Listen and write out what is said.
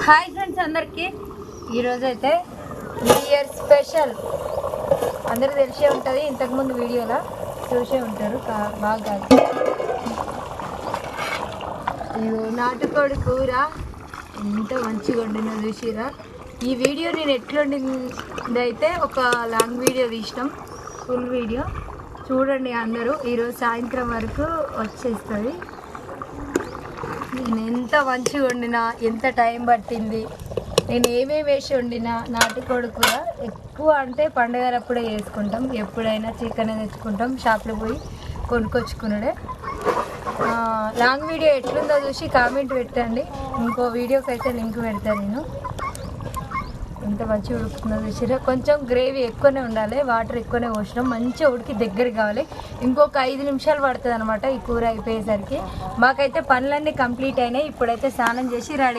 Hi friends అందరికీ ఈరోజు అయితే న్యూ ఇయర్ స్పెషల్ అందరూ తెలిసే ఉంటుంది. ఇంతకుముందు వీడియోలో చూసే ఉంటారు బాగా. నాటుకోడి కూర ఎంత మంచిగా వండినా చూసిరా. ఈ వీడియో నేను ఎట్లా వండింది అయితే ఒక లాంగ్ వీడియో తీసినాం, ఫుల్ వీడియో చూడండి అందరూ. ఈరోజు సాయంత్రం వరకు వచ్చేస్తుంది. నేను ఎంత మంచిగా వండినా, ఎంత టైం పట్టింది, నేను ఏమేమి వేసి వండినా. నాటుకోడి కూర ఎక్కువ అంటే పండుగలప్పుడే చేసుకుంటాం, ఎప్పుడైనా చికెన్ తెచ్చుకుంటాం, షాప్లో పోయి కొనుక్కొచ్చుకున్నాడే. లాంగ్ వీడియో ఎట్లుందో చూసి కామెంట్ పెట్టండి. ఇంకో వీడియోకి అయితే లింక్ పెడతాను నేను. ఎంత మంచిగా ఉడుకుతుందో చూసిరా. కొంచెం గ్రేవీ ఎక్కువనే ఉండాలి, వాటర్ ఎక్కువనే పోసినాం, మంచిగా ఉడికి దగ్గర కావాలి. ఇంకొక 5 నిమిషాలు పడుతుంది అనమాట ఈ కూర అయిపోయేసరికి. మాకైతే పనులన్నీ కంప్లీట్ అయినాయి. ఇప్పుడైతే స్నానం చేసి రెడీ.